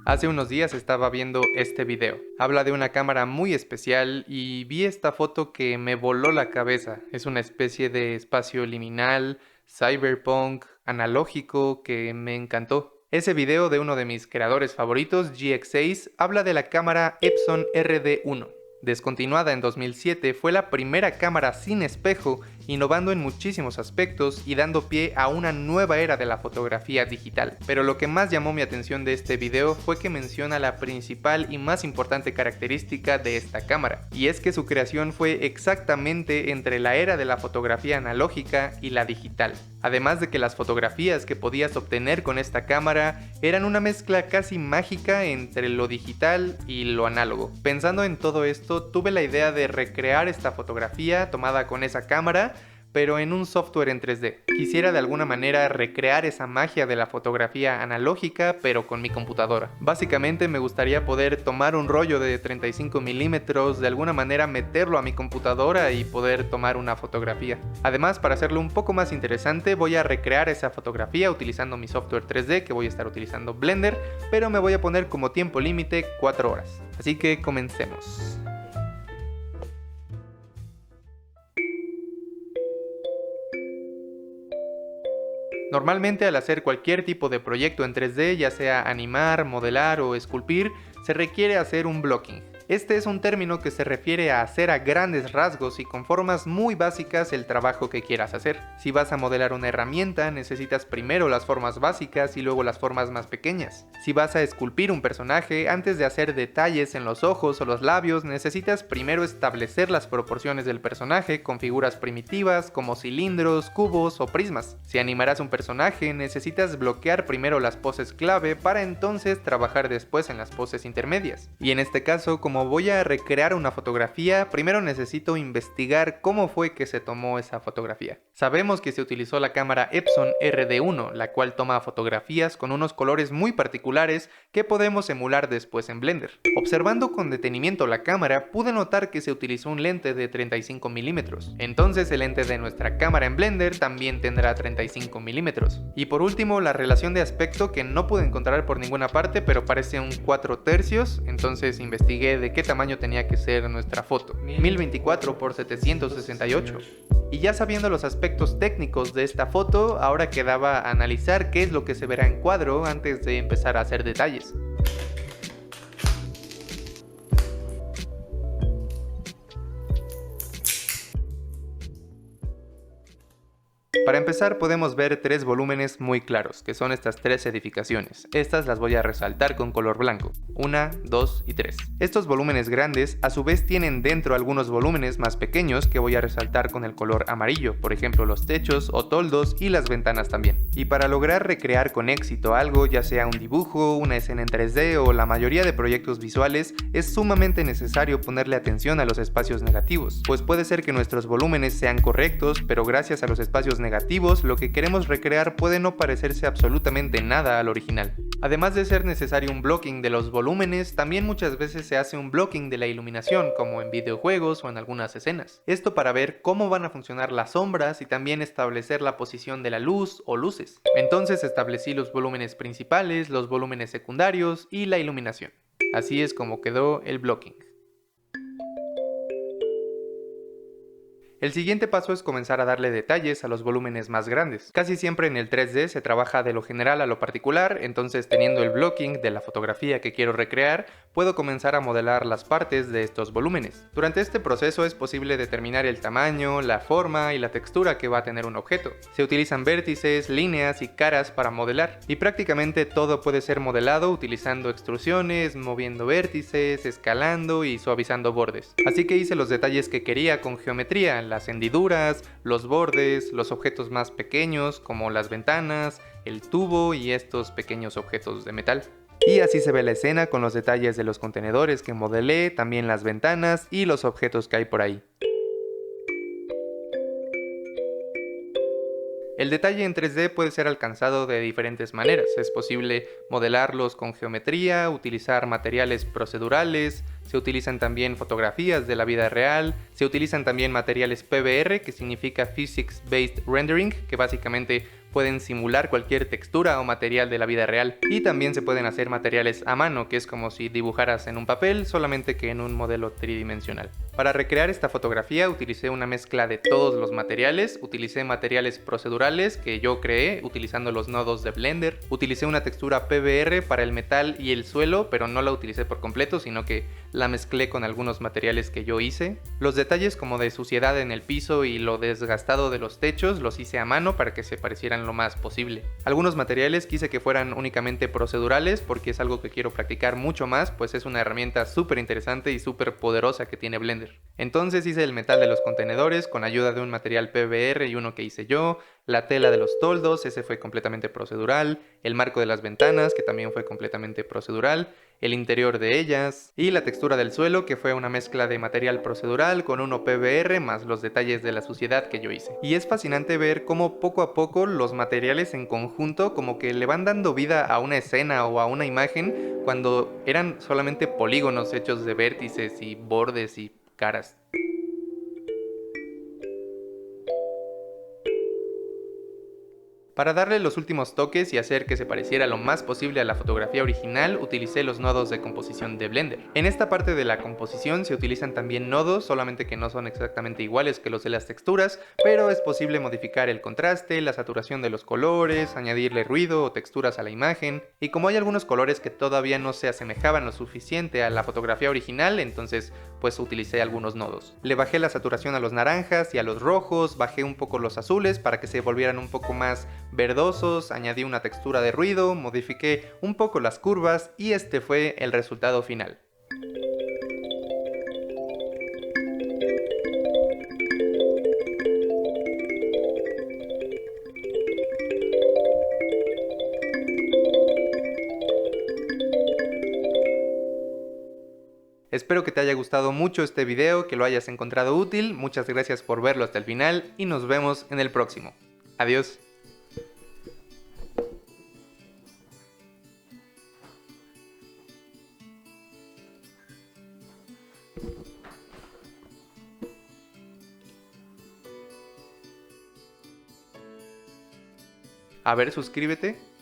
Hace unos días estaba viendo este video. Habla de una cámara muy especial y vi esta foto que me voló la cabeza. Es una especie de espacio liminal, cyberpunk, analógico que me encantó. Ese video de uno de mis creadores favoritos, GX6, habla de la cámara Epson RD1. Descontinuada en 2007, fue la primera cámara sin espejo, innovando en muchísimos aspectos y dando pie a una nueva era de la fotografía digital. Pero lo que más llamó mi atención de este video fue que menciona la principal y más importante característica de esta cámara, y es que su creación fue exactamente entre la era de la fotografía analógica y la digital. Además de que las fotografías que podías obtener con esta cámara eran una mezcla casi mágica entre lo digital y lo análogo. Pensando en todo esto, tuve la idea de recrear esta fotografía tomada con esa cámara, pero en un software en 3D. Quisiera de alguna manera recrear esa magia de la fotografía analógica, pero con mi computadora. Básicamente me gustaría poder tomar un rollo de 35 milímetros, de alguna manera meterlo a mi computadora y poder tomar una fotografía. Además, para hacerlo un poco más interesante, voy a recrear esa fotografía utilizando mi software 3D, que voy a estar utilizando Blender, pero me voy a poner como tiempo límite 4 horas. Así que comencemos. Normalmente al hacer cualquier tipo de proyecto en 3D, ya sea animar, modelar o esculpir, se requiere hacer un blocking. Este es un término que se refiere a hacer a grandes rasgos y con formas muy básicas el trabajo que quieras hacer. Si vas a modelar una herramienta, necesitas primero las formas básicas y luego las formas más pequeñas. Si vas a esculpir un personaje, antes de hacer detalles en los ojos o los labios, necesitas primero establecer las proporciones del personaje con figuras primitivas como cilindros, cubos o prismas. Si animarás un personaje, necesitas bloquear primero las poses clave para entonces trabajar después en las poses intermedias. Y en este caso, como voy a recrear una fotografía, primero necesito investigar cómo fue que se tomó esa fotografía. Sabemos que se utilizó la cámara Epson RD1, la cual toma fotografías con unos colores muy particulares que podemos emular después en Blender. Observando con detenimiento la cámara, pude notar que se utilizó un lente de 35 milímetros. Entonces el lente de nuestra cámara en Blender también tendrá 35 milímetros. Y por último, la relación de aspecto que no pude encontrar por ninguna parte, pero parece un 4/3, entonces investigué de qué tamaño tenía que ser nuestra foto, 1024 por 768. Y ya sabiendo los aspectos técnicos de esta foto, ahora quedaba analizar qué es lo que se verá en cuadro antes de empezar a hacer detalles. Para empezar, podemos ver tres volúmenes muy claros, que son estas tres edificaciones. Estas las voy a resaltar con color blanco. 1, 2 y 3. Estos volúmenes grandes a su vez tienen dentro algunos volúmenes más pequeños que voy a resaltar con el color amarillo, por ejemplo los techos o toldos y las ventanas también. Y para lograr recrear con éxito algo, ya sea un dibujo, una escena en 3D o la mayoría de proyectos visuales, es sumamente necesario ponerle atención a los espacios negativos, pues puede ser que nuestros volúmenes sean correctos, pero gracias a los espacios negativos, lo que queremos recrear puede no parecerse absolutamente nada al original. Además de ser necesario un blocking de los volúmenes, también muchas veces se hace un blocking de la iluminación, como en videojuegos o en algunas escenas. Esto para ver cómo van a funcionar las sombras y también establecer la posición de la luz o luces. Entonces establecí los volúmenes principales, los volúmenes secundarios y la iluminación. Así es como quedó el blocking. El siguiente paso es comenzar a darle detalles a los volúmenes más grandes. Casi siempre en el 3D se trabaja de lo general a lo particular, entonces teniendo el blocking de la fotografía que quiero recrear, puedo comenzar a modelar las partes de estos volúmenes. Durante este proceso es posible determinar el tamaño, la forma y la textura que va a tener un objeto. Se utilizan vértices, líneas y caras para modelar, y prácticamente todo puede ser modelado utilizando extrusiones, moviendo vértices, escalando y suavizando bordes. Así que hice los detalles que quería con geometría, las hendiduras, los bordes, los objetos más pequeños como las ventanas, el tubo y estos pequeños objetos de metal. Y así se ve la escena con los detalles de los contenedores que modelé, también las ventanas y los objetos que hay por ahí. El detalle en 3D puede ser alcanzado de diferentes maneras. Es posible modelarlos con geometría, utilizar materiales procedurales, se utilizan también fotografías de la vida real, se utilizan también materiales PBR, que significa Physics Based Rendering, que básicamente pueden simular cualquier textura o material de la vida real, y también se pueden hacer materiales a mano, que es como si dibujaras en un papel, solamente que en un modelo tridimensional. Para recrear esta fotografía utilicé una mezcla de todos los materiales, utilicé materiales procedurales que yo creé utilizando los nodos de Blender, utilicé una textura PBR para el metal y el suelo, pero no la utilicé por completo, sino que la mezclé con algunos materiales que yo hice. Los detalles como de suciedad en el piso y lo desgastado de los techos los hice a mano para que se parecieran lo más posible. Algunos materiales quise que fueran únicamente procedurales porque es algo que quiero practicar mucho más, pues es una herramienta súper interesante y súper poderosa que tiene Blender. Entonces hice el metal de los contenedores con ayuda de un material PBR y uno que hice yo, la tela de los toldos, ese fue completamente procedural, el marco de las ventanas, que también fue completamente procedural, el interior de ellas, y la textura del suelo, que fue una mezcla de material procedural con uno PBR más los detalles de la suciedad que yo hice. Y es fascinante ver cómo poco a poco los materiales en conjunto como que le van dando vida a una escena o a una imagen cuando eran solamente polígonos hechos de vértices y bordes y caras. Para darle los últimos toques y hacer que se pareciera lo más posible a la fotografía original, utilicé los nodos de composición de Blender. En esta parte de la composición se utilizan también nodos, solamente que no son exactamente iguales que los de las texturas, pero es posible modificar el contraste, la saturación de los colores, añadirle ruido o texturas a la imagen, y como hay algunos colores que todavía no se asemejaban lo suficiente a la fotografía original, entonces pues utilicé algunos nodos. Le bajé la saturación a los naranjas y a los rojos, bajé un poco los azules para que se volvieran un poco más verdosos, añadí una textura de ruido, modifiqué un poco las curvas y este fue el resultado final. Espero que te haya gustado mucho este video, que lo hayas encontrado útil, muchas gracias por verlo hasta el final y nos vemos en el próximo. Adiós. A ver, suscríbete.